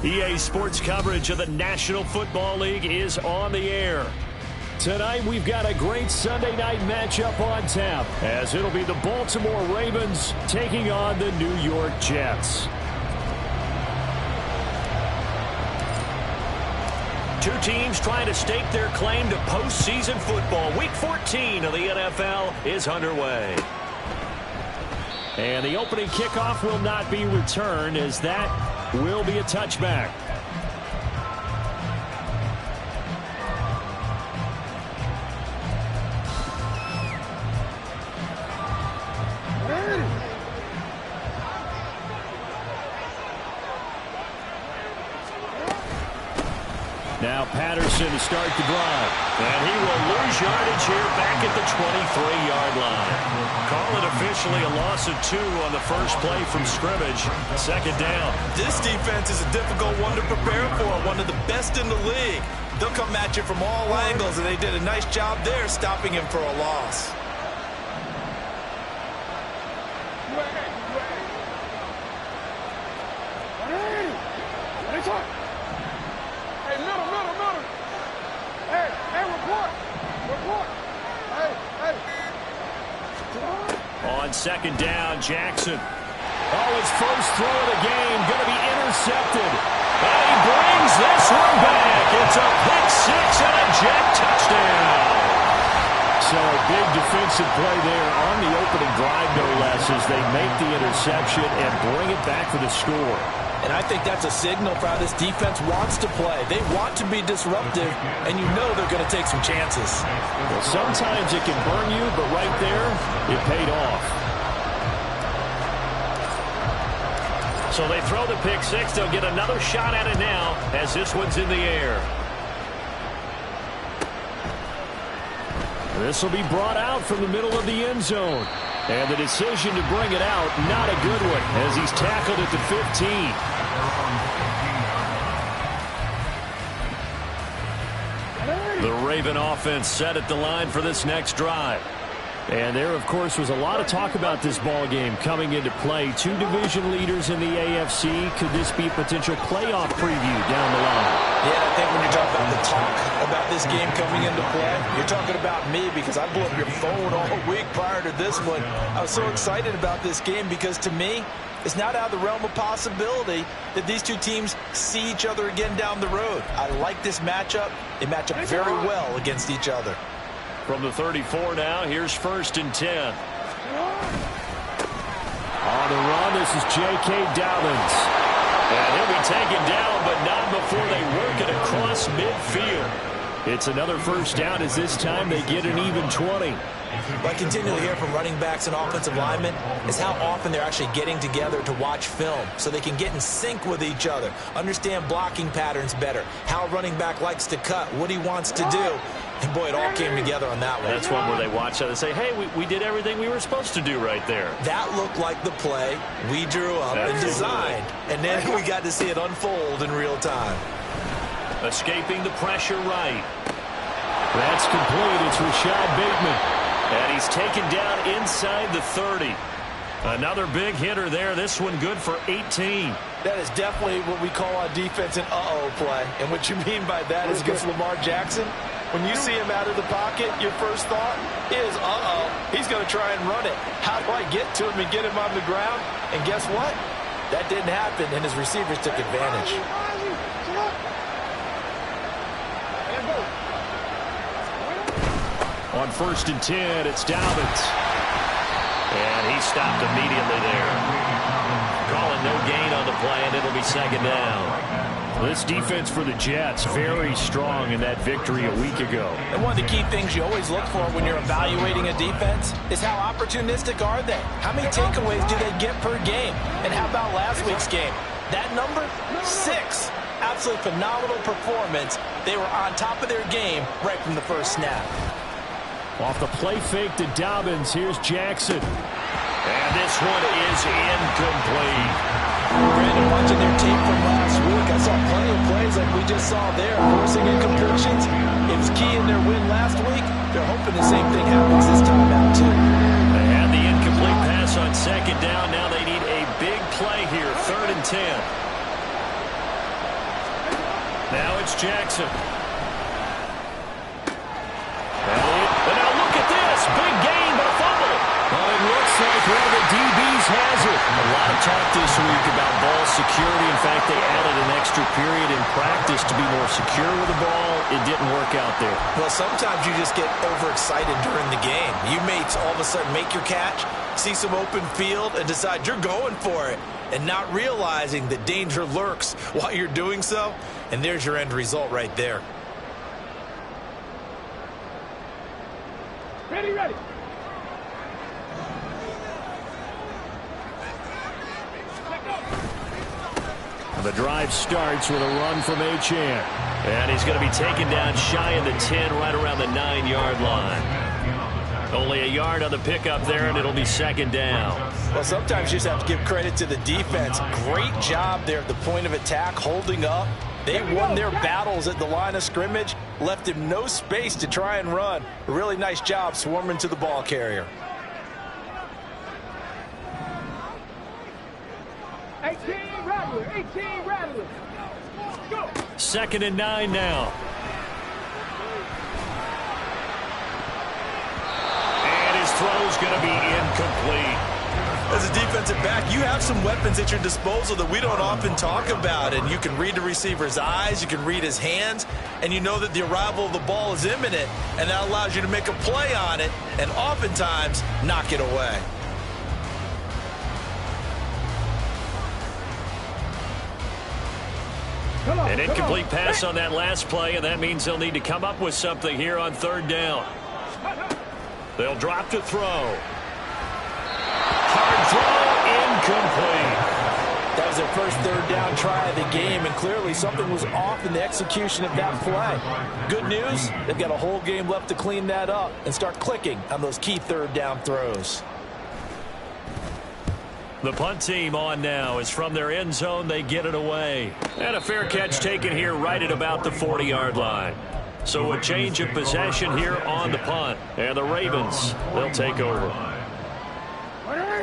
EA Sports coverage of the National Football League is on the air. Tonight, we've got a great Sunday night matchup on tap, as it'll be the Baltimore Ravens taking on the New York Jets. Two teams trying to stake their claim to postseason football. Week 14 of the NFL is underway. And the opening kickoff will not be returned, as that will be a touchback. Now Patterson to start the drive. And he will lose yardage here back at the 23-yard line. Call it officially a loss of 2 on the first play from scrimmage. Second down. This defense is a difficult one to prepare for. One of the best in the league. They'll come at you from all angles, and they did a nice job there stopping him for a loss. On second down, Jackson. Oh, his first throw of the game going to be intercepted. And he brings this one back. It's a pick six and a Jet touchdown. So a big defensive play there on the opening drive, no less, as they make the interception and bring it back for the score. And I think that's a signal for how this defense wants to play. They want to be disruptive, and you know they're going to take some chances. Well, sometimes it can burn you, but right there, it paid off. So they throw the pick six. They'll get another shot at it now as this one's in the air. This will be brought out from the middle of the end zone. And the decision to bring it out, not a good one, as he's tackled at the 15. The Raven offense set at the line for this next drive. And there, of course, was a lot of talk about this ball game coming into play. Two division leaders in the AFC. Could this be a potential playoff preview down the line? Yeah, I think when you're talking about the talk about this game coming into play, you're talking about me, because I blew up your phone all week prior to this one. I was so excited about this game because, to me, it's not out of the realm of possibility that these two teams see each other again down the road. I like this matchup. They match up very well against each other. From the 34 now, here's 1st and 10. On the run, this is J.K. Dobbins. And he'll be taken down, but not before they work it across midfield. It's another first down, as this time they get an even 20. What I continually hear from running backs and offensive linemen is how often they're actually getting together to watch film so they can get in sync with each other, understand blocking patterns better, how a running back likes to cut, what he wants to do. And, boy, it all came together on that one. That's one where they watch and say, hey, we did everything we were supposed to do right there. That looked like the play we drew up and designed. And then we got to see it unfold in real time. Escaping the pressure right. That's complete. It's Rashad Bateman. And he's taken down inside the 30. Another big hitter there. This one good for 18. That is definitely what we call on defense an uh-oh play. And what you mean by that is against Lamar Jackson, when you see him out of the pocket, your first thought is, uh-oh, he's going to try and run it. How do I get to him and get him on the ground? And guess what? That didn't happen, and his receivers took advantage. On 1st and 10, it's Dobbins. And he stopped immediately there. Calling no gain on the play, and it'll be second down. This defense for the Jets, very strong in that victory a week ago. And one of the key things you always look for when you're evaluating a defense is how opportunistic are they? How many takeaways do they get per game? And how about last week's game? That number, 6. Absolutely phenomenal performance. They were on top of their game right from the first snap. Off the play fake to Dobbins, here's Jackson. And this one is incomplete. Brandon, watching their tape from last week, I saw plenty of plays like we just saw there, forcing incompletions. It was key in their win last week. They're hoping the same thing happens this time out, too. They had the incomplete pass on second down. Now they need a big play here, 3rd and 10. Now it's Jackson. And now look at this. Big gain, but a fumble. Well, it looks like one of the DBs has it. A lot of talk this week about ball security. In fact, they added an extra period in practice to be more secure with the ball. It didn't work out there. Well, sometimes you just get overexcited during the game. You may all of a sudden make your catch, see some open field, and decide you're going for it, and not realizing that danger lurks while you're doing so. And there's your end result right there. Ready, ready. The drive starts with a run from Achane. And he's going to be taken down shy of the 10, right around the 9-yard line. Only a yard on the pickup there, and it'll be second down. Well, sometimes you just have to give credit to the defense. Great job there at the point of attack, holding up. They won their battles at the line of scrimmage, left him no space to try and run. A really nice job swarming to the ball carrier. 18 Rattler, 18 Rattler. Go. 2nd and 9 now. And his throw's going to be incomplete. As a defensive back, you have some weapons at your disposal that we don't often talk about. And you can read the receiver's eyes, you can read his hands, and you know that the arrival of the ball is imminent. And that allows you to make a play on it and oftentimes knock it away. An incomplete pass on that last play, and that means they'll need to come up with something here on 3rd down. They'll drop to throw. Hard throw, incomplete. That was their first 3rd down try of the game, and clearly something was off in the execution of that play. Good news, they've got a whole game left to clean that up and start clicking on those key 3rd down throws. The punt team on now is from their end zone. They get it away. And a fair catch taken here right at about the 40-yard line. So a change of possession here on the punt. And the Ravens, they'll take over.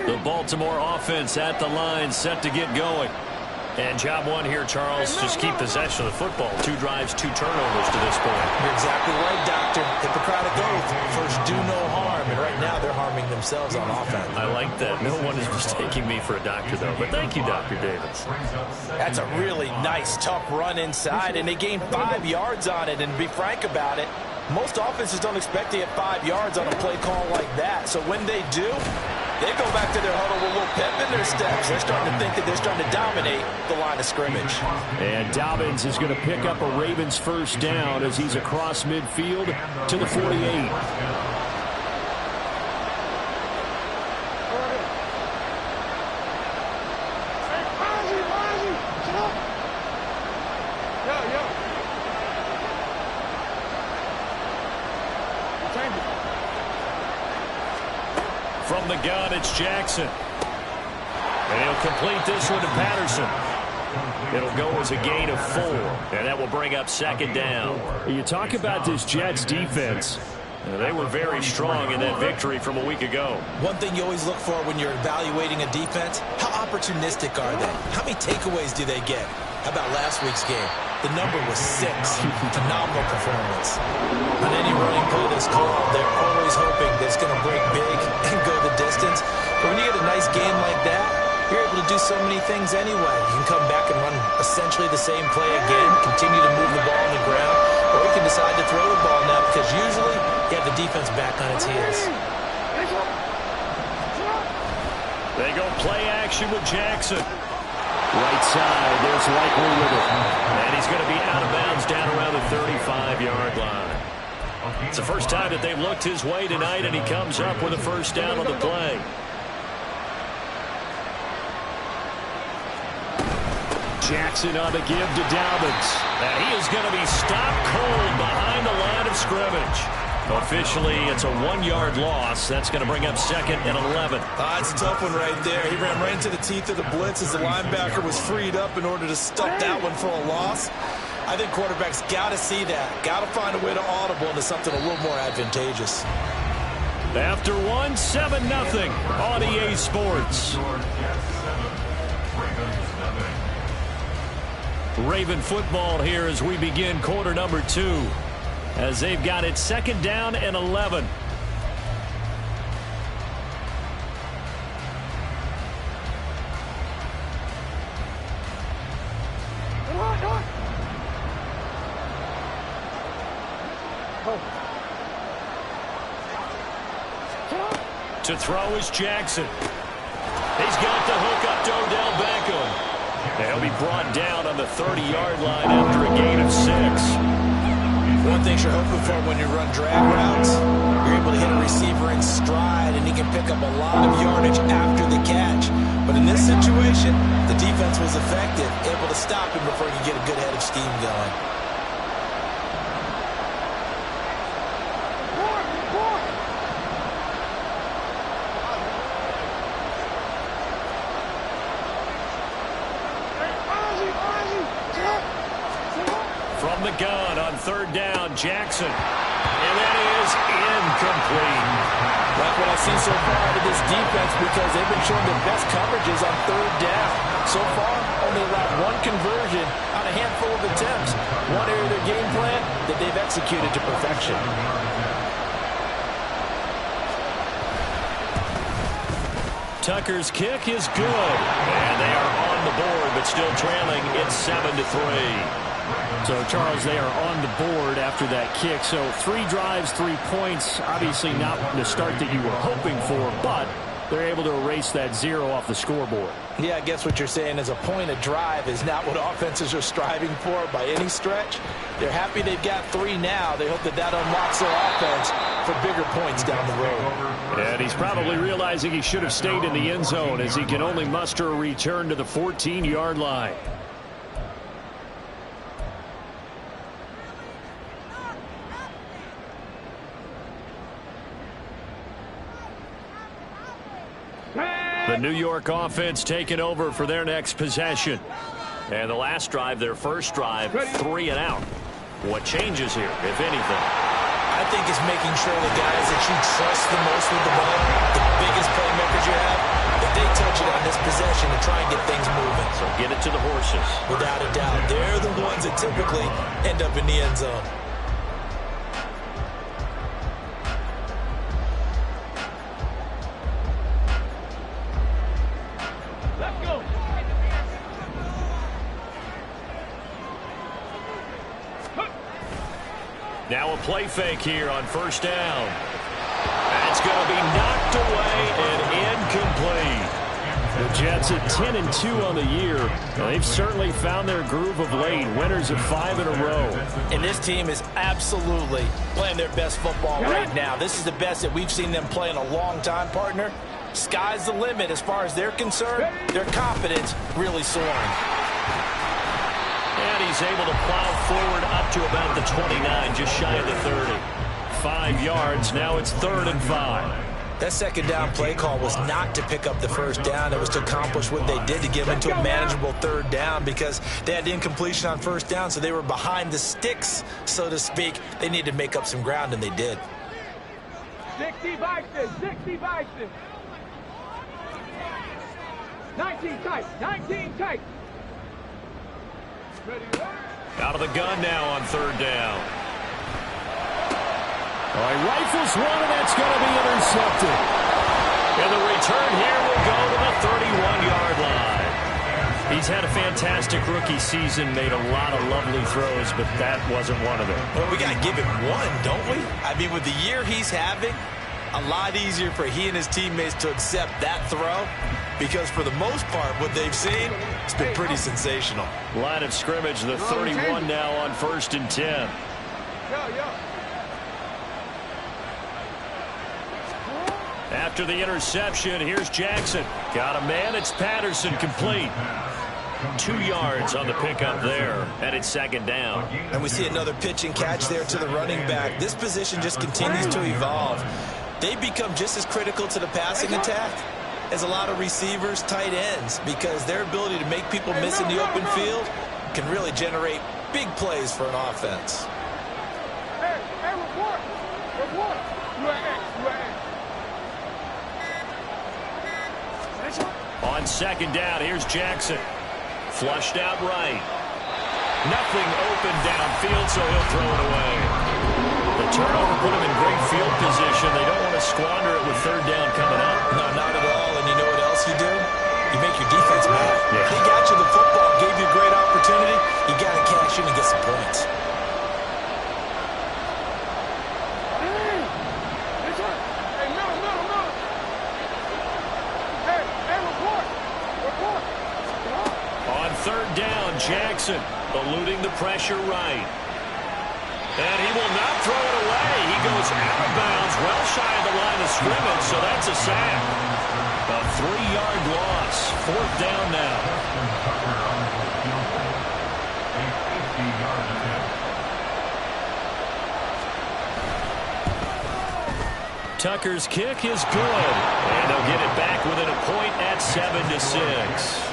The Baltimore offense at the line, set to get going. And job one here, Charles, just keep possession of the football. 2 drives, 2 turnovers to this point. You're exactly right, Doctor. Hippocratic oath. First, do no harm. And right now, they're harming themselves on offense. I like that. No one is mistaking me for a doctor, though. But thank you, Dr. Davis. That's a really nice, tough run inside, and they gained 5 yards on it. And to be frank about it, most offenses don't expect to get 5 yards on a play call like that. So when they do, they go back to their huddle with a little pep in their steps. They're starting to think that they're starting to dominate the line of scrimmage. And Dobbins is going to pick up a Ravens first down as he's across midfield to the 48. From the gun, it's Jackson. And he'll complete this one to Patterson. It'll go as a gain of 4, and that will bring up 2nd down. You talk about this Jets defense. They were very strong in that victory from a week ago. One thing you always look for when you're evaluating a defense, how opportunistic are they? How many takeaways do they get? How about last week's game? The number was 6. Phenomenal performance. On any running play that's called, they're always hoping that it's going to break big and go the distance. But when you get a nice game like that, you're able to do so many things anyway. You can come back and run essentially the same play again, continue to move the ball on the ground, or you can decide to throw the ball now because usually you have the defense back on its heels. They go play action with Jackson. Right side, there's Likely with it. And he's going to be out of bounds down around the 35-yard line. It's the first time that they've looked his way tonight, and he comes up with a first down on the play. Jackson on the give to Dobbins. And he is going to be stopped cold behind the line of scrimmage. Officially, it's a 1-yard loss. That's going to bring up 2nd and 11. It's a tough one right there. He ran right into the teeth of the blitz as the linebacker was freed up in order to stuff that one for a loss. I think quarterbacks got to see that. Got to find a way to audible into something a little more advantageous. After 7-0 on EA Sports. Raven football here as we begin quarter number 2. As they've got it 2nd down and 11. To throw is Jackson. He's got the hook up to Odell Beckham. They'll be brought down on the 30-yard line after a gain of 6. One thing you're hoping for when you run drag routes, you're able to hit a receiver in stride, and he can pick up a lot of yardage after the catch. But in this situation, the defense was effective, able to stop him before he could get a good head of steam going. From the gun on 3rd down, Jackson. And that is incomplete. Like what I've seen so far out of this defense, because they've been showing their best coverages on 3rd down. So far, only allowed 1 conversion on a handful of attempts. One area of their game plan that they've executed to perfection. Tucker's kick is good. And they are on the board, but still trailing. It's 7-3. So, Charles, they are on the board after that kick. So 3 drives, 3 points. Obviously not the start that you were hoping for, but they're able to erase that 0 off the scoreboard. Yeah, I guess what you're saying is a point a drive is not what offenses are striving for by any stretch. They're happy they've got 3 now. They hope that that unlocks their offense for bigger points down the road. And he's probably realizing he should have stayed in the end zone as he can only muster a return to the 14-yard line. The New York offense taking over for their next possession. And the last drive, their first drive, 3 and out. What changes here, if anything? I think it's making sure the guys that you trust the most with the ball, the biggest playmakers you have, that they touch it on this possession to try and get things moving. So get it to the horses. Without a doubt. They're the ones that typically end up in the end zone. Now a play fake here on 1st down. That's going to be knocked away and incomplete. The Jets at 10-2 on the year. They've certainly found their groove of late. Winners of 5 in a row. And this team is absolutely playing their best football right now. This is the best that we've seen them play in a long time, partner. Sky's the limit as far as they're concerned. Their confidence really soaring. And he's able to plow forward up to about the 29, just shy of the 30. 5 yards, now it's 3rd and 5. That 2nd down play call was not to pick up the 1st down. It was to accomplish what they did to get into a manageable 3rd down because they had incompletion on 1st down, so they were behind the sticks, so to speak. They needed to make up some ground, and they did. 60 Vikings, 60 Vikings. 19 tight, 19 tight. Out of the gun now on 3rd down. All right, rifles one, and that's going to be intercepted. And the return here will go to the 31-yard line. He's had a fantastic rookie season, made a lot of lovely throws, but that wasn't one of them. Well, we got to give him one, don't we? I mean, with the year he's having, a lot easier for he and his teammates to accept that throw because for the most part, what they've seen, it's been pretty sensational. Line of scrimmage, the 31 now on 1st and 10. After the interception, here's Jackson. Got a man, it's Patterson, complete. 2 yards on the pickup there, and it's 2nd down. And we see another pitch and catch there to the running back. This position just continues to evolve. They become just as critical to the passing attack as a lot of receivers, tight ends, because their ability to make people miss in the open field can really generate big plays for an offense. Hey, report. Report. You are X. On 2nd down, here's Jackson. Flushed out right. Nothing open downfield, so he'll throw it away. The turnover put him in great field position. They don't want to squander it with third down coming up. No, not at all. And you know what else you do? You make your defense mad. Yeah. He got you the football, gave you a great opportunity. You got to cash in and get some points. Third down, Jackson eluding the pressure right. And he will not throw it away. He goes out of bounds, well shy of the line of scrimmage, so that's a sack. A 3-yard loss. Fourth down now. Tucker's kick is good. And they'll get it back within a point at 7-6.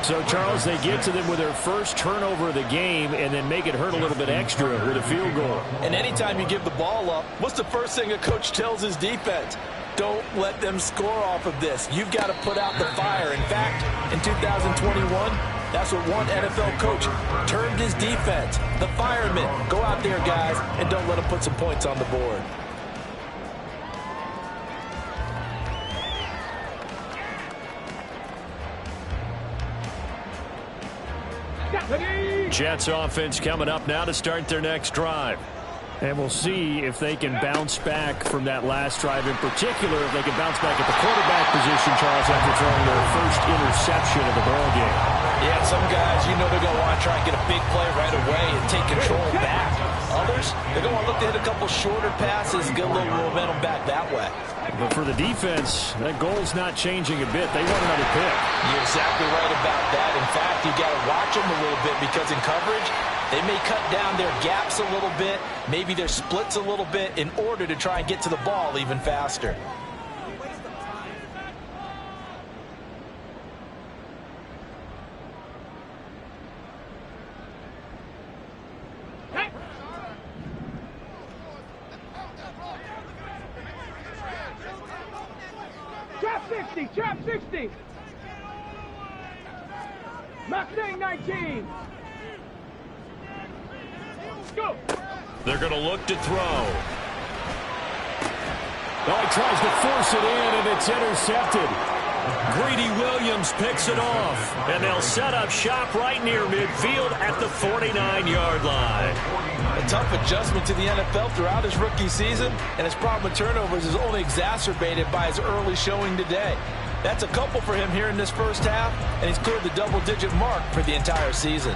So, Charles, they get to them with their first turnover of the game and then make it hurt a little bit extra with a field goal. And anytime you give the ball up, what's the first thing a coach tells his defense? Don't let them score off of this. You've got to put out the fire. In fact, in 2021, that's what one NFL coach termed his defense. The firemen. Go out there, guys, and don't let them put some points on the board. Jets offense coming up now to start their next drive. And we'll see if they can bounce back from that last drive. In particular, if they can bounce back at the quarterback position, Charles, after throwing their first interception of the ball game. Yeah, some guys, you know they're going to want to try and get a big play right away and take control back. Others, they're going to want to look to hit a couple shorter passes and get a little momentum back that way. But for the defense, that goal's not changing a bit. They want another pick. You're exactly right about that. In fact, you got to watch them a little bit because in coverage, they may cut down their gaps a little bit, maybe their splits a little bit in order to try and get to the ball even faster. Trap 60. Mustang 19. Go. They're going to look to throw. Oh, he tries to force it in, and it's intercepted. Greedy Williams picks it off, and they'll set up shop right near midfield at the 49-yard line. A tough adjustment to the NFL throughout his rookie season, and his problem with turnovers is only exacerbated by his early showing today. That's a couple for him here in this first half, and he's cleared the double-digit mark for the entire season.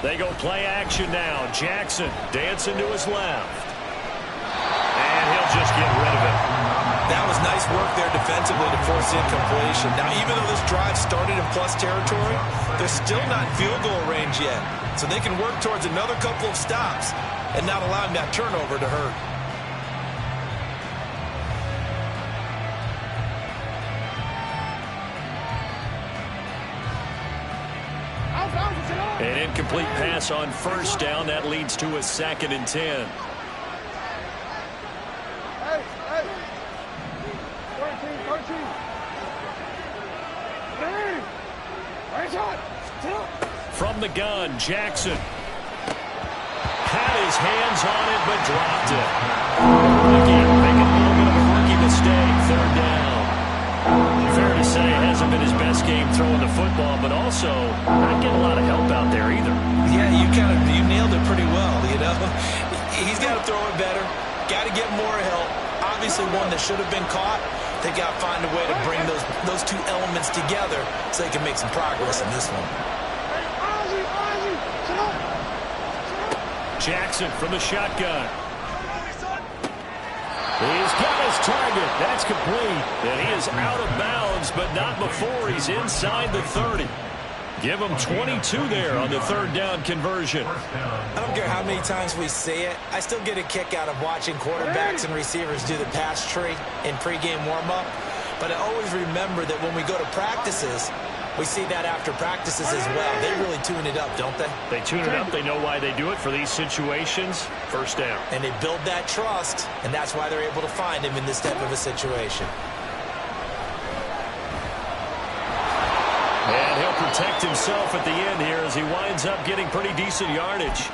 They go play action now. Jackson dancing to his left. And he'll just get rid of it. That was nice work there defensively to force the incompletion. Now, even though this drive started in plus territory, they're still not in field goal range yet. So they can work towards another couple of stops and not allowing that turnover to hurt. An incomplete pass on first down. That leads to a 2nd and 10. From the gun, Jackson had his hands on it but dropped it. Again, making a little bit of a rookie mistake. Third down. Fair to say it hasn't been his best game throwing the football, but also not getting a lot of help out there either. Yeah, you nailed it pretty well, you know. He's got to throw it better. Got to get more help. Obviously one that should have been caught. They got to find a way to bring those two elements together so they can make some progress in this one. Jackson from the shotgun. He's got his target. That's complete. And he is out of bounds, but not before he's inside the 30. Give him 22 there on the third down conversion. I don't care how many times we say it. I still get a kick out of watching quarterbacks and receivers do the pass tree in pregame warm-up. But I always remember that when we go to practices, We see that after practices as well. They really tune it up, don't they? They tune it up. They know why they do it for these situations. First down. And they build that trust, and that's why they're able to find him in this type of a situation. And he'll protect himself at the end here as he winds up getting pretty decent yardage.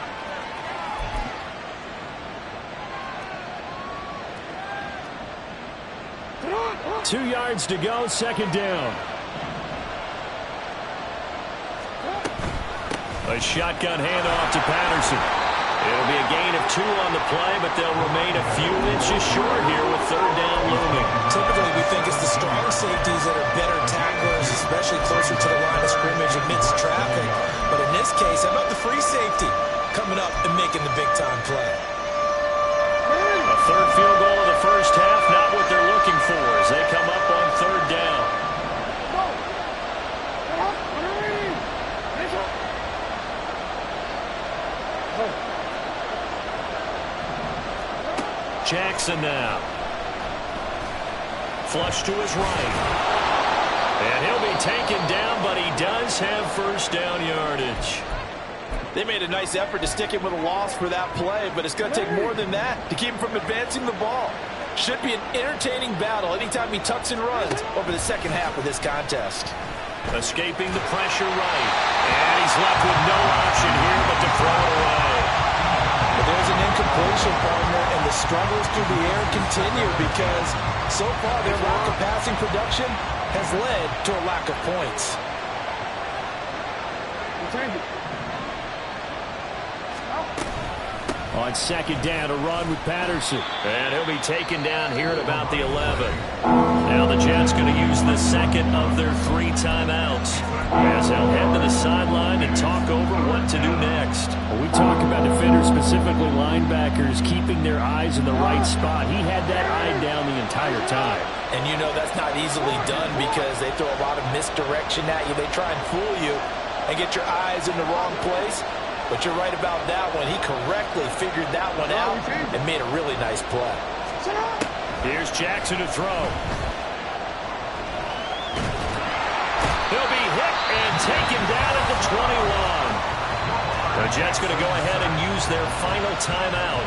Two yards to go, second down. A shotgun handoff to Patterson. It'll be a gain of 2 on the play, but they'll remain a few inches short here with third down looming. Typically, we think it's the strong safeties that are better tacklers, especially closer to the line of scrimmage amidst traffic. But in this case, how about the free safety coming up and making the big-time play? A third field goal of the first half, not what they're looking for as they come up on third down. Jackson now. Flush to his right. And he'll be taken down, but he does have first down yardage. They made a nice effort to stick him with a loss for that play, but it's going to take more than that to keep him from advancing the ball. Should be an entertaining battle anytime he tucks and runs over the second half of this contest. Escaping the pressure right. And he's left with no option here but to throw it away. But there's an incompletion, partner, and the struggles through the air continue because so far their lack of passing production has led to a lack of points. On second down, a run with Patterson. And he'll be taken down here at about the 11. Now the Jets going to use the second of their 3 timeouts as they'll head to the sideline and talk over what to do next. When we talk about defenders, specifically linebackers, keeping their eyes in the right spot. He had that eye down the entire time. And you know that's not easily done because they throw a lot of misdirection at you. They try and fool you and get your eyes in the wrong place. But you're right about that one. He correctly figured that one out and made a really nice play. Here's Jackson to throw. He'll be hit and taken down at the 21. The Jets going to go ahead and use their final timeout.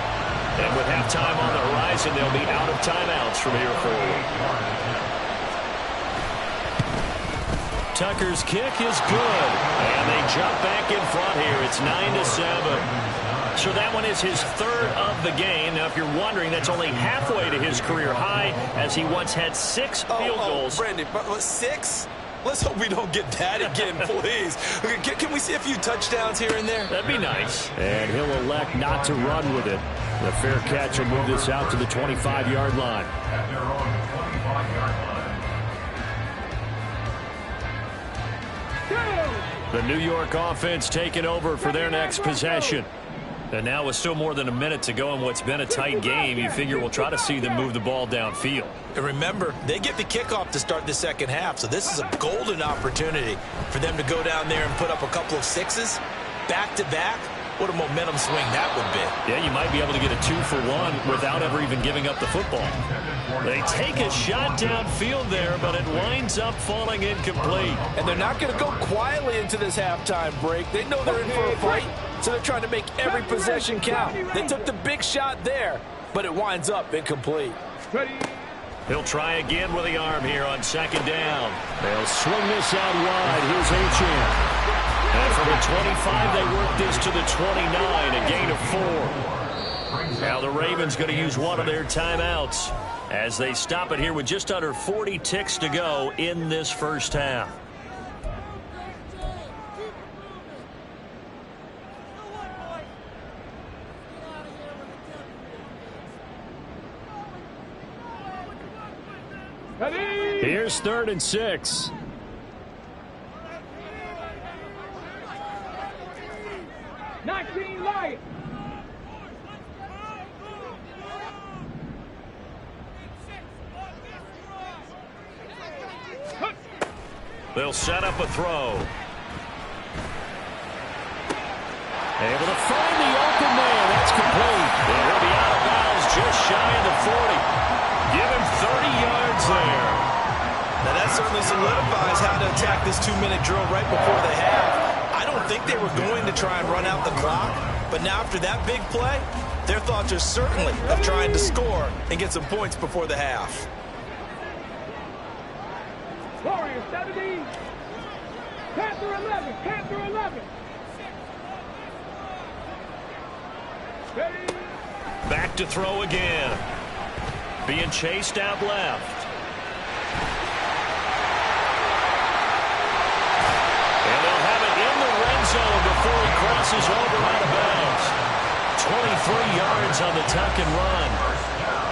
And with halftime on the horizon, they'll be out of timeouts from here forward. Tucker's kick is good. And they jump back in front here. It's 9-7. So that one is his third of the game. Now, if you're wondering, that's only halfway to his career high as he once had 6 field goals. Brandon, but 6? Let's hope we don't get that again, please. Can we see a few touchdowns here and there? That'd be nice. And he'll elect not to run with it. The fair catch will move this out to the 25-yard line. The New York offense taking over for their next possession. And now with still more than a minute to go in what's been a tight game, you figure we'll try to see them move the ball downfield. And remember, they get the kickoff to start the second half, so this is a golden opportunity for them to go down there and put up a couple of 6s back-to-back. What a momentum swing that would be. Yeah, you might be able to get a 2-for-1 without ever even giving up the football. They take a shot downfield there, but it winds up falling incomplete. And they're not going to go quietly into this halftime break. They know they're in for a fight, so they're trying to make every possession count. They took the big shot there, but it winds up incomplete. He'll try again with the arm here on second down. They'll swing this out wide. Here's Achane. And from the 25, they work this to the 29, a gain of 4. Now the Ravens going to use one of their timeouts as they stop it here with just under 40 ticks to go in this first half. Here's 3rd and 6. 19 Lions. They'll set up a throw. Able to find the open man. That's complete. And he'll be out of bounds just shy of the 40. Give him 30 yards there. Now, that's certainly some solidifies how to attack this 2-minute drill right before the half. I don't think they were going to try and run out the clock, but now after that big play, their thoughts are certainly of trying to score and get some points before the half. Warriors 17. Panther 11. Panther 11. Ready. Back to throw again. Being chased out left. And they'll have it in the red zone before he crosses over out of bounds. 23 yards on the tuck and run.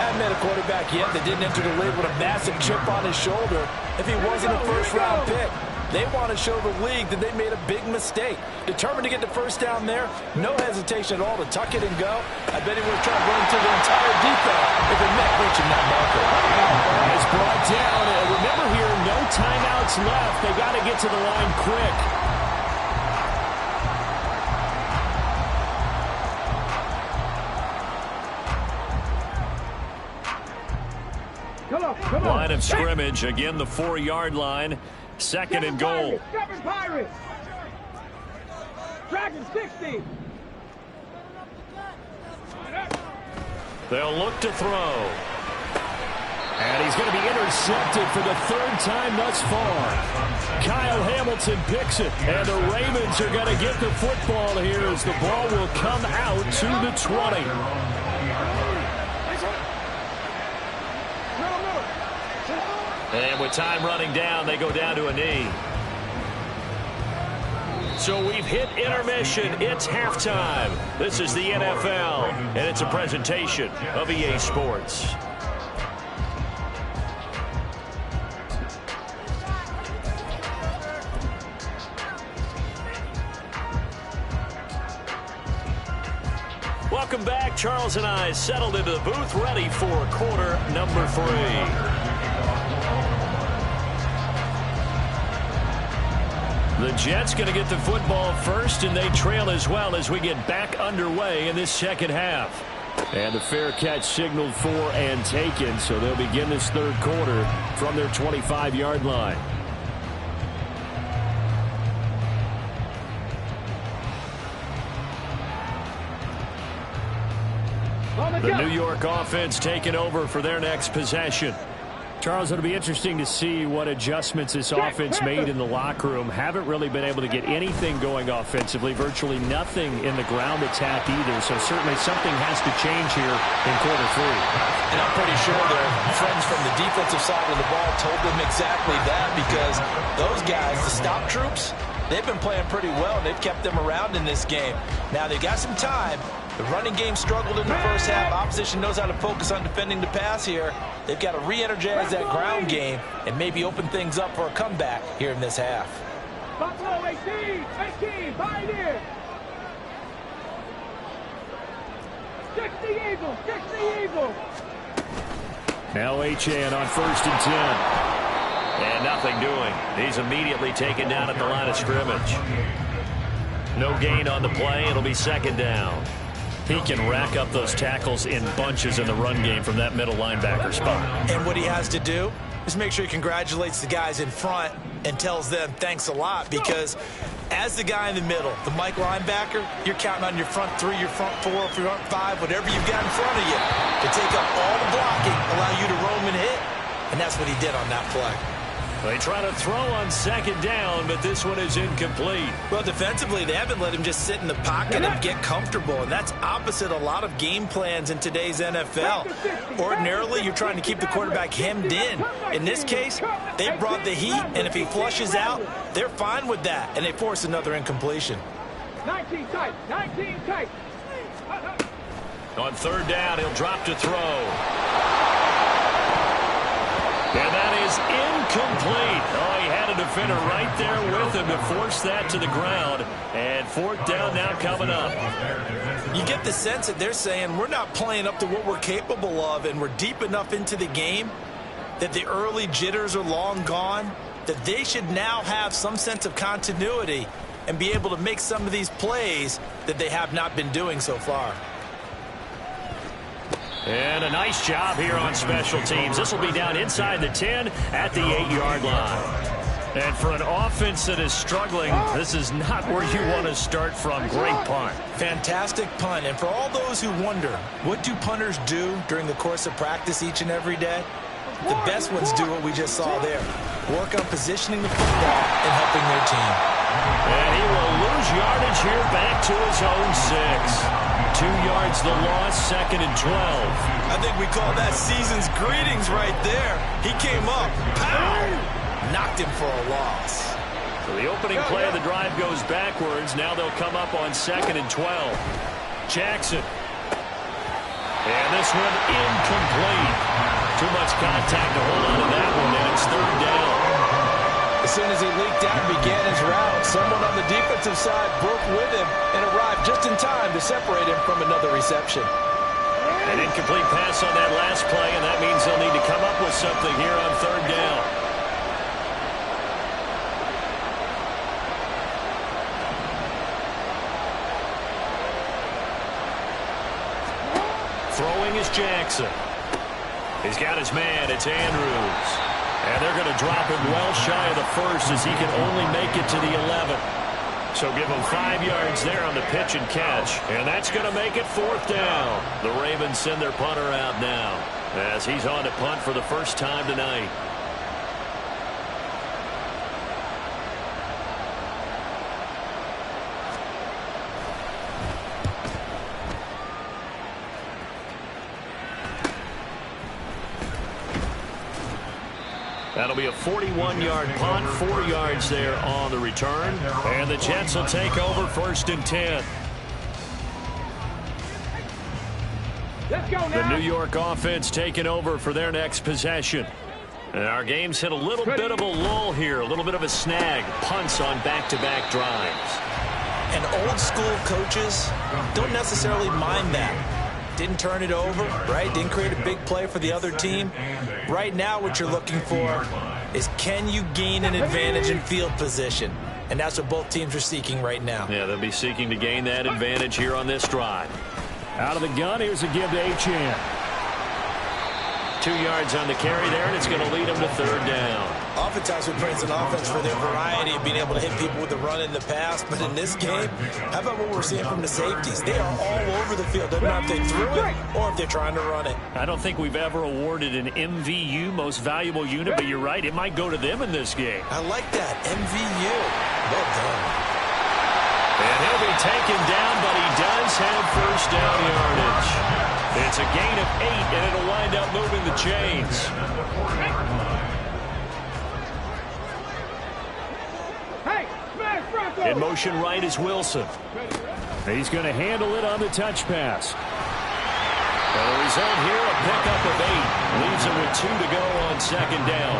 Haven't met a quarterback yet that didn't enter the league with a massive chip on his shoulder if he wasn't a first-round pick. They want to show the league that they made a big mistake. Determined to get the first down there. No hesitation at all to tuck it and go. I bet he would have tried running through the entire defense if it meant reaching that marker. It's brought down. And remember here, no timeouts left. They got to get to the line quick. Come on. Line of scrimmage, again the 4-yard line. Second and goal. Seven Pirates. Dragon 60. They'll look to throw. And he's going to be intercepted for the third time thus far. Kyle Hamilton picks it. And the Ravens are going to get the football here as the ball will come out to the 20. And with time running down, they go down to a knee. So we've hit intermission. It's halftime. This is the NFL, and it's a presentation of EA Sports. Welcome back. Charles and I settled into the booth, ready for quarter number 3. The Jets going to get the football first, and they trail as well as we get back underway in this second half. And the fair catch signaled for and taken, so they'll begin this third quarter from their 25-yard line. The New York offense taking over for their next possession. Charles, it'll be interesting to see what adjustments this offense made in the locker room. Haven't really been able to get anything going offensively, virtually nothing in the ground attack either. So certainly something has to change here in quarter 3. And I'm pretty sure their friends from the defensive side of the ball told them exactly that, because those guys, the stop troops, they've been playing pretty well, and they've kept them around in this game. Now, they've got some time. The running game struggled in the first half. Opposition knows how to focus on defending the pass here. They've got to re-energize that ground game and maybe open things up for a comeback here in this half. Buffalo 18, 18, buy it in. 60 Eagles, 60 Eagles. Now H.A.N. on 1st and 10. And nothing doing. He's immediately taken down at the line of scrimmage. No gain on the play. It'll be second down. He can rack up those tackles in bunches in the run game from that middle linebacker spot. And what he has to do is make sure he congratulates the guys in front and tells them thanks a lot, because as the guy in the middle, the Mike linebacker, you're counting on your front 3, your front 4, your front 5, whatever you've got in front of you to take up all the blocking, allow you to roam and hit. And that's what he did on that play. They try to throw on second down, but this one is incomplete. Well, defensively, they haven't let him just sit in the pocket and get comfortable, and that's opposite a lot of game plans in today's NFL. Ordinarily, you're trying to keep the quarterback hemmed in. In this case, they brought the heat, and if he flushes out, they're fine with that, and they force another incompletion. 19 tight, 19 tight. On third down, he'll drop to throw. And that is incomplete. Oh, he had a defender right there with him to force that to the ground. And fourth down now coming up. You get the sense that they're saying we're not playing up to what we're capable of, and we're deep enough into the game that the early jitters are long gone, that they should now have some sense of continuity and be able to make some of these plays that they have not been doing so far. And a nice job here on special teams. This will be down inside the 10 at the 8-yard line. And for an offense that is struggling, this is not where you want to start from. Great punt. Fantastic punt. And for all those who wonder, what do punters do during the course of practice each and every day? The best ones do what we just saw there. Work on positioning the football and helping their team. And he will lose yardage here back to his own 6. 2 yards the loss, 2nd and 12. I think we call that season's greetings right there. He came up, pow! Knocked him for a loss. So the opening play of the drive goes backwards. Now they'll come up on 2nd and 12. Jackson. And this one incomplete. Too much contact to hold on to that one, and it's 3rd down. As soon as he leaked out and began his route, someone on the defensive side broke with him and arrived just in time to separate him from another reception. An incomplete pass on that last play, and that means they'll need to come up with something here on 3rd down. Throwing is Jackson. He's got his man. It's Andrews. And they're going to drop him well shy of the 1st as he can only make it to the 11th. So give him 5 yards there on the pitch and catch. And that's going to make it 4th down. The Ravens send their punter out now as he's on to punt for the first time tonight. That'll be a 41-yard punt, 4 yards there on the return. And the Jets will take over 1st and 10. Let's go now. The New York offense taking over for their next possession. And our game's hit a little bit of a lull here, a little bit of a snag. Punts on back-to-back drives. And old school coaches don't necessarily mind that. Didn't turn it over, right? Didn't create a big play for the other team. Right now what you're looking for is, can you gain an advantage in field position? And that's what both teams are seeking right now. Yeah, they'll be seeking to gain that advantage here on this drive. Out of the gun, here's a give to Achane. 2 yards on the carry there, and it's going to lead them to 3rd down. Oftentimes we praise an offense for their variety of being able to hit people with the run in the pass, but in this game, how about what we're seeing from the safeties? They are all over the field. Doesn't matter if they threw it or if they're trying to run it. I don't think we've ever awarded an MVU, most valuable unit, but you're right, it might go to them in this game. I like that, MVU. Well done. And he'll be taken down, but he does have 1st down yardage. It's a gain of 8, and it'll wind up moving the chains. Hey, smash Bronco. In motion right is Wilson. He's going to handle it on the touch pass. And the result here, a pickup of 8. Leaves him with 2 to go on 2nd down.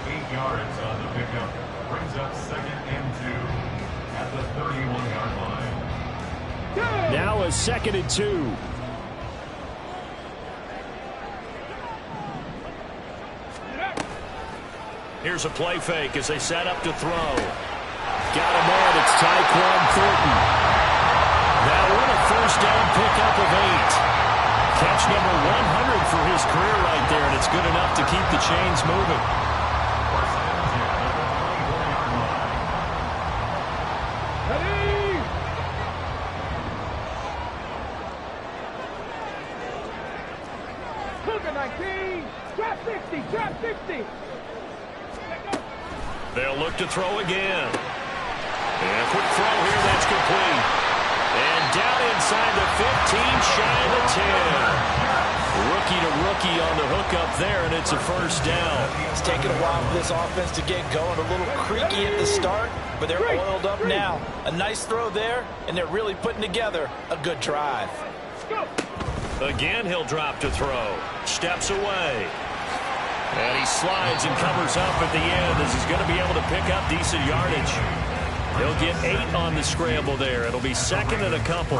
8 yards on the pickup. Brings up 2nd and 2 at the 31-yard line. Now a 2nd and 2. Here's a play fake as they set up to throw. Got him on. It's Tyquan Thornton. That one a 1st down pickup of 8. Catch number 100 for his career right there, and it's good enough to keep the chains moving. They'll look to throw again. And a quick throw here, that's complete. And down inside the 15, shy of the 10. Rookie to rookie on the hook up there, and it's a 1st down. It's taken a while for this offense to get going. A little creaky at the start, but they're oiled up now. A nice throw there, and they're really putting together a good drive. Again, he'll drop to throw. Steps away. And he slides and covers up at the end as he's going to be able to pick up decent yardage. He'll get 8 on the scramble there. It'll be 2nd and a couple.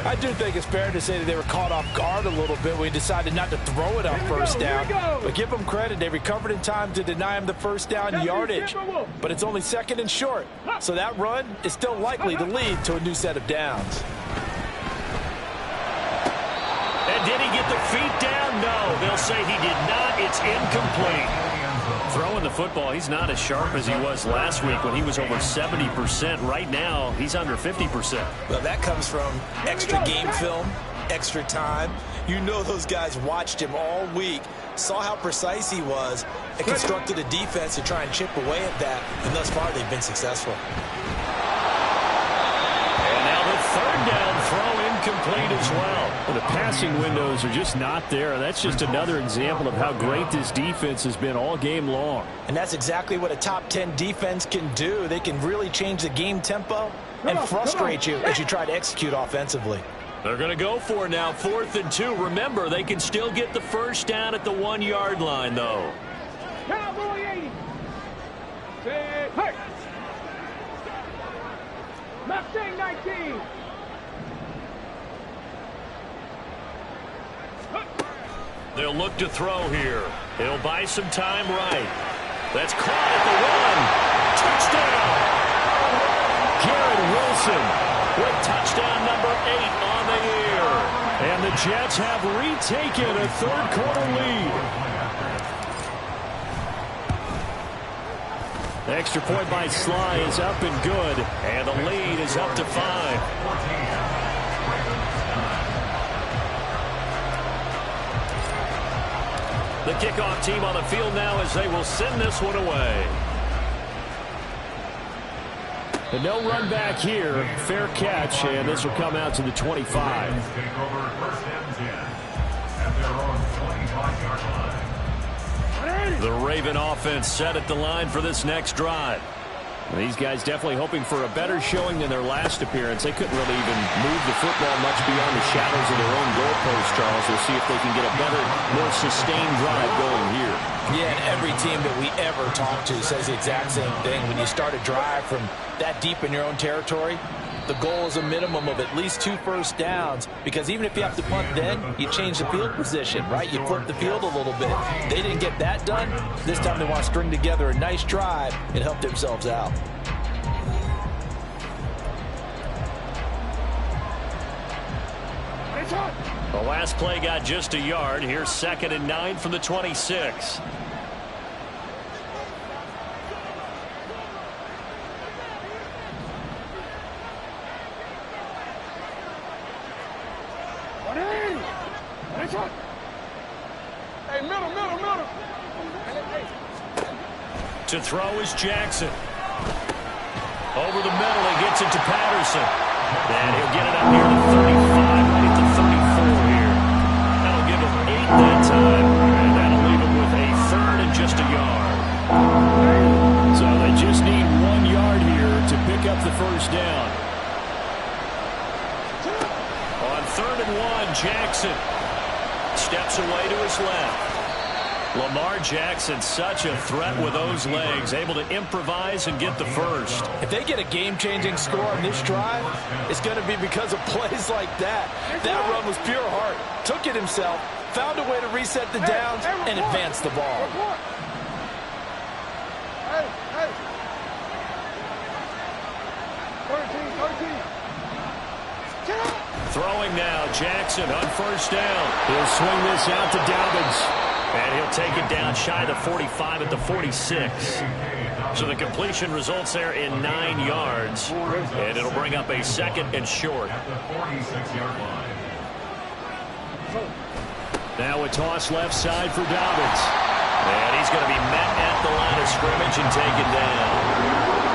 I do think it's fair to say that they were caught off guard a little bit when he decided not to throw it on 1st down. But give them credit. They recovered in time to deny him the 1st down yardage. But it's only 2nd and short. So that run is still likely to lead to a new set of downs. And did he get the feet down? No, they'll say he did not. It's incomplete. Throwing the football, he's not as sharp as he was last week when he was over 70%. Right now, he's under 50%. Well, that comes from extra game film, extra time. You know those guys watched him all week, saw how precise he was, and constructed a defense to try and chip away at that. And thus far, they've been successful. And now the third down throw incomplete as well. The passing windows are just not there. That's just another example of how great this defense has been all game long. And that's exactly what a top 10 defense can do. They can really change the game tempo and frustrate you as you try to execute offensively. They're going to go for it now, 4th and 2. Remember, they can still get the first down at the 1-yard line, though. Cowboy 80. Hey. Mustang 19. They'll look to throw here. He'll buy some time right. That's caught at the 1. Touchdown! Garrett Wilson with touchdown number 8 on the year. And the Jets have retaken a third-quarter lead. The extra point by Sly is up and good. And the lead is up to 5. The kickoff team on the field now as they will send this one away. And no run back here. Fair catch, and this will come out to the 25. The Raven offense set at the line for this next drive. These guys definitely hoping for a better showing than their last appearance. They couldn't really even move the football much beyond the shadows of their own goalpost, Charles. We'll see if they can get a better, more sustained drive going here. Yeah, and every team that we ever talk to says the exact same thing. When you start a drive from that deep in your own territory, the goal is a minimum of at least 2 first downs, because even if you have to punt then, you change the field position, right? You flip the field a little bit. They didn't get that done. This time they want to string together a nice drive and help themselves out. The last play got just a yard. Here's 2nd and 9 from the 26. Hey, middle. To throw is Jackson. Over the middle, he gets it to Patterson. And he'll get it up near the 35, right at the 34 here. That'll give him 8 that time, and that'll leave him with a 3rd and just a yard. So they just need 1 yard here to pick up the first down. On 3rd and 1, Jackson steps away to his left. Lamar Jackson, such a threat with those legs, able to improvise and get the first. If they get a game-changing score on this drive, it's going to be because of plays like that. That run was pure heart. Took it himself, found a way to reset the downs, and advance the ball. Hey. 13. Throwing now, Jackson on first down. He'll swing this out to Dobbins. And he'll take it down shy of the 45 at the 46. So the completion results there in 9 yards. And it'll bring up a 2nd and short. Now a toss left side for Dobbins. And he's going to be met at the line of scrimmage and taken down.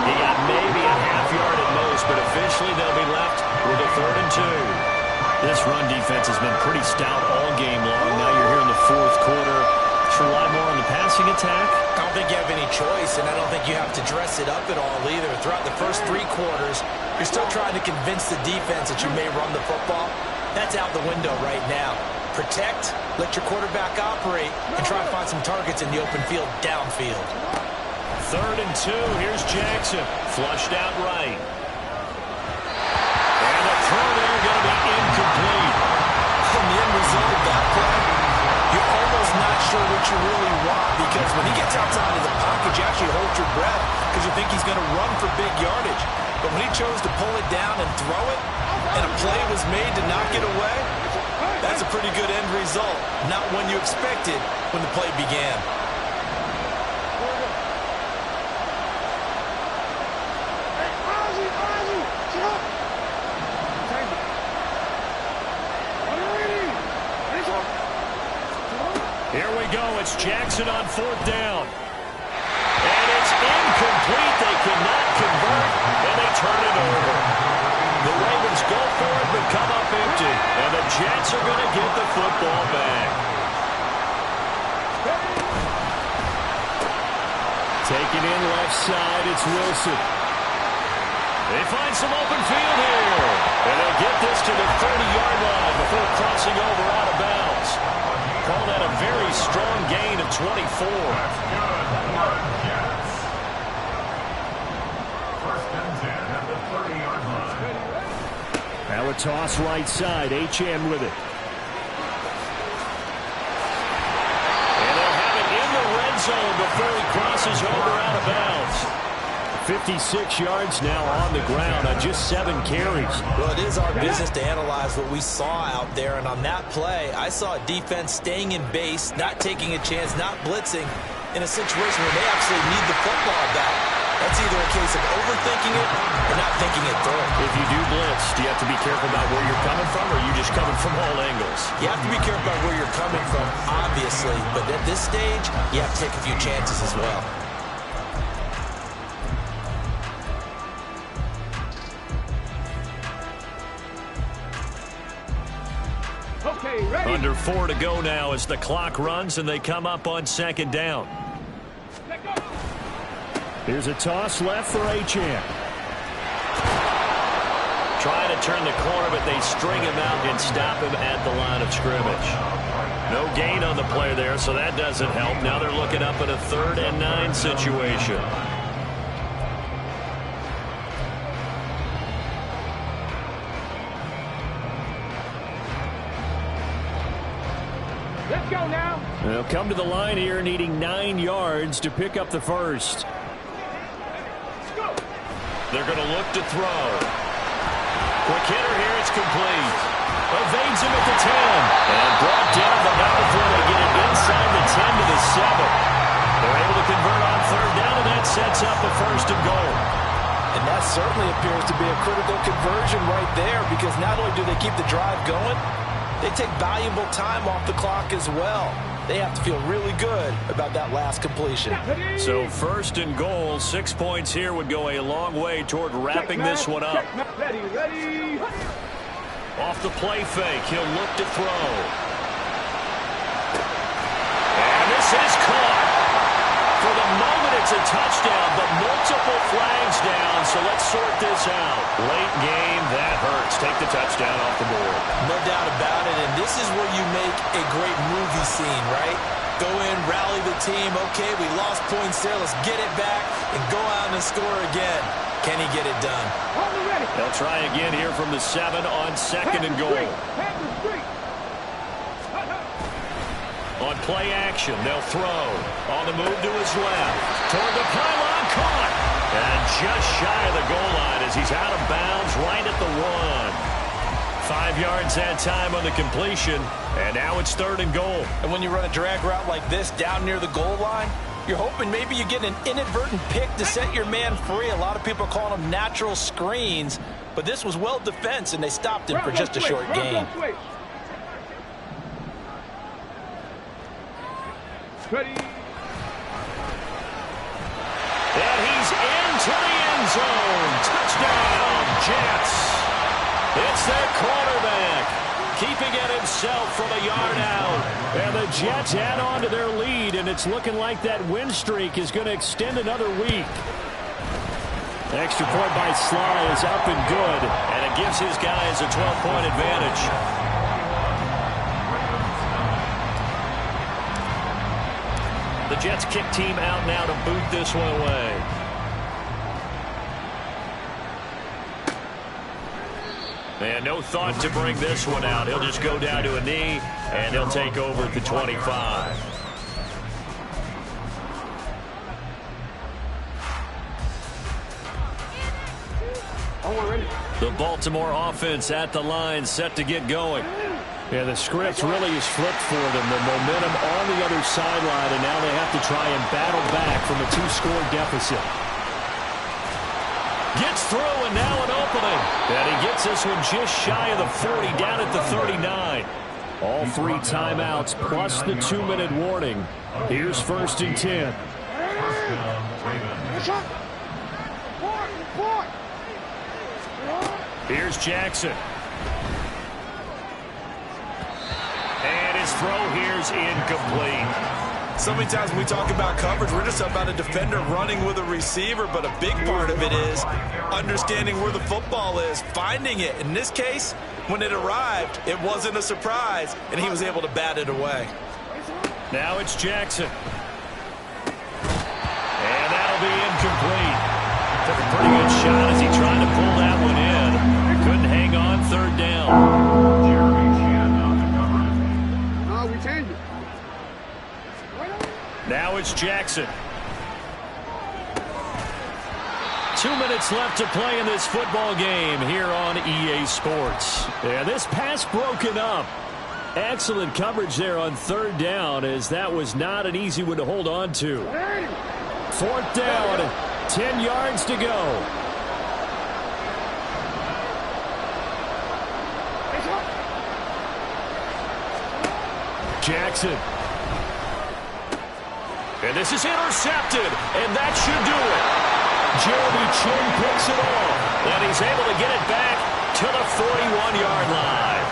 He got maybe a half yard at most, but officially they'll be left with a 3rd and 2. This run defense has been pretty stout all game long. Now you're here in the 4th quarter. Should rely more on the passing attack? I don't think you have any choice, and I don't think you have to dress it up at all either. Throughout the first 3 quarters, you're still trying to convince the defense that you may run the football. That's out the window right now. Protect, let your quarterback operate, and try to find some targets in the open field downfield. 3rd and 2. Here's Jackson. Flushed out right. And the throw there going to be incomplete. From the end result of that play, you're almost not sure what you really want, because when he gets outside of the pocket, you actually hold your breath because you think he's going to run for big yardage. But when he chose to pull it down and throw it, and a play was made to knock it away, that's a pretty good end result. Not one you expected when the play began. Here we go. It's Jackson on 4th down. And it's incomplete. They cannot convert, and they turn it over. The Ravens go for it, but come up empty. And the Jets are going to get the football back. Taking in left side, it's Wilson. They find some open field here. And they'll get this to the 30-yard line before crossing over out of bounds. Call that a very strong gain of 24. That's good for Jets. First and 10 at the 30-yard line. Now a toss right side. Achane with it. And they'll have it in the red zone before he crosses over out of bounds. 56 yards now on the ground on just 7 carries. Well, it is our business to analyze what we saw out there, and on that play, I saw a defense staying in base, not taking a chance, not blitzing, in a situation where they actually need the football back. That's either a case of overthinking it or not thinking it through. If you do blitz, do you have to be careful about where you're coming from, or are you just coming from all angles? You have to be careful about where you're coming from, obviously, but at this stage, you have to take a few chances as well. Okay, ready? Under 4 to go now as the clock runs and they come up on 2nd down. Let go. Here's a toss left for Achane. Trying to turn the corner, but they string him out and stop him at the line of scrimmage. No gain on the play there, so that doesn't help. Now they're looking up at a 3rd and 9 situation. Let's go now. They'll come to the line here needing 9 yards to pick up the first. Let's go. They're going to look to throw. Quick hitter here, it's complete. Evades him at the 10. And brought down, but not before they get it inside the 10 to the 7. They're able to convert on 3rd down, and that sets up the 1st and goal. And that certainly appears to be a critical conversion right there, because not only do they keep the drive going, they take valuable time off the clock as well. They have to feel really good about that last completion. So 1st and goal, 6 points here would go a long way toward wrapping this one up. Ready, ready. Off the play fake, he'll look to throw. And this is caught. For the moment, it's a touchdown, but multiple flags down, so let's sort this out. Late game, that hurts. Take the touchdown off the board. No doubt about it, and this is where you make a great movie scene, right? Go in, rally the team. Okay, we lost points there. Let's get it back and go out and score again. Can he get it done? They'll try again here from the 7 on 2nd and goal. On play action, they'll throw. On the move to his left. Toward the pylon, caught. And just shy of the goal line as he's out of bounds right at the 1. 5 yards that time on the completion. And now it's 3rd and goal. And when you run a drag route like this down near the goal line, you're hoping maybe you get an inadvertent pick to set your man free. A lot of people are calling them natural screens, but this was well defense, and they stopped him for just a short gain. Ready. And he's into the end zone. Touchdown, Jets. It's their quarterback, keeping it himself from a yard out. And the Jets add on to their lead, and it's looking like that win streak is going to extend another week. The extra point by Sly is up and good. And it gives his guys a 12-point advantage. The Jets kick team out now to boot this one away. And no thought to bring this one out. He'll just go down to a knee, and he'll take over at the 25. The Baltimore offense at the line, set to get going. Yeah, the script really is flipped for them. The momentum on the other sideline, and now they have to try and battle back from a 2-score deficit. Gets through, and now an opening. And he gets this one just shy of the 40, down at the 39. All 3 timeouts plus the 2-minute warning. Here's 1st and 10. Here's Jackson. And his throw here's incomplete. So many times when we talk about coverage, we're just about a defender running with a receiver, but a big part of it is understanding where the football is, finding it. In this case, when it arrived, it wasn't a surprise, and he was able to bat it away. Now it's Jackson. And that'll be incomplete. Took a pretty good shot as he tried to pull that one in. Couldn't hang on 3rd down. No, we change it. Now it's Jackson. 2 minutes left to play in this football game here on EA Sports. And this pass broken up. Excellent coverage there on 3rd down, as that was not an easy one to hold on to. 4th down, 10 yards to go. Jackson. And this is intercepted, and that should do it. Jeremy Chin picks it off, and he's able to get it back to the 41-yard line.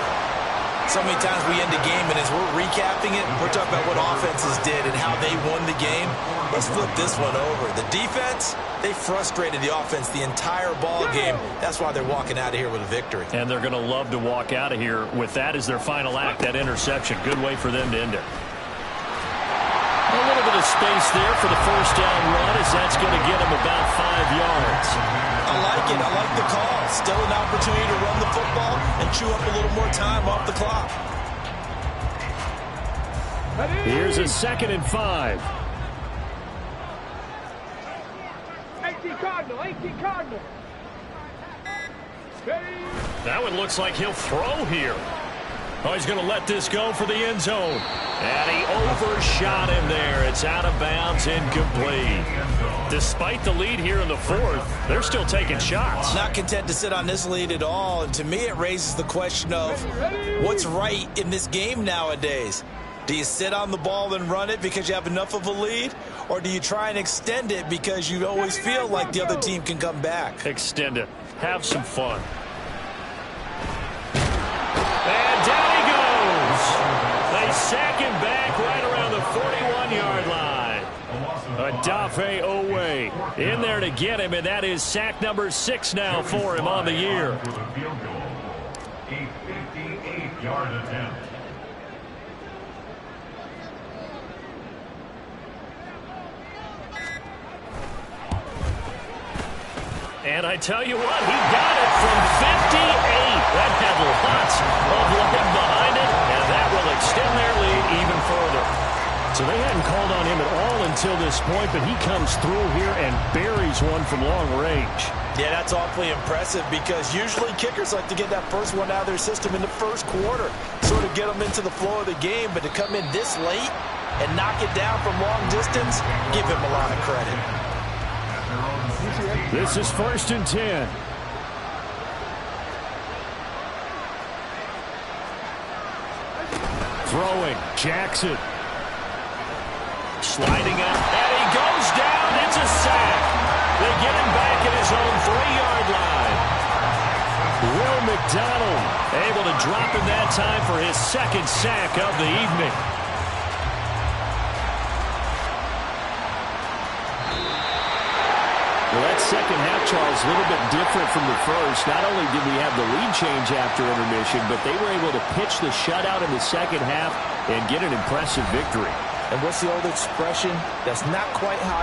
So many times we end a game, and as we're recapping it, we're talking about what offenses did and how they won the game. Let's flip this one over. The defense, they frustrated the offense the entire ball game. That's why they're walking out of here with a victory. And they're going to love to walk out of here with that as their final act, that interception. Good way for them to end it. A little bit of space there for the 1st down run, as that's going to get him about 5 yards. I like it. I like the call. Still an opportunity to run the football and chew up a little more time off the clock. Here's a 2nd and 5. 18 Cardinal, 18 Cardinal. That one looks like he'll throw here. Oh, he's going to let this go for the end zone. And he overshot him there. It's out of bounds, incomplete. Despite the lead here in the 4th, they're still taking shots. Not content to sit on this lead at all. And to me, it raises the question of what's right in this game nowadays. Do you sit on the ball and run it because you have enough of a lead? Or do you try and extend it because you always feel like the other team can come back? Extend it. Have some fun. And down he goes. They sack him back right around the 41-yard line. Adafe Owe in there to get him, and that is sack number 6 now for him on the year. A 58-yard attempt. And I tell you what, he got it from 58. That had lots of leg behind it, and that will extend their lead even further. So they hadn't called on him at all until this point, but he comes through here and buries one from long range. Yeah, that's awfully impressive because usually kickers like to get that first one out of their system in the 1st quarter, sort of get them into the flow of the game, but to come in this late and knock it down from long distance, give him a lot of credit. This is 1st and 10. Throwing, Jackson. Sliding up, and he goes down. It's a sack. They get him back at his own 3-yard line. Will McDonald able to drop him that time for his 2nd sack of the evening. Well, that second half, Charles, a little bit different from the first. Not only did we have the lead change after intermission, but they were able to pitch the shutout in the second half and get an impressive victory. And what's the old expression? That's not quite how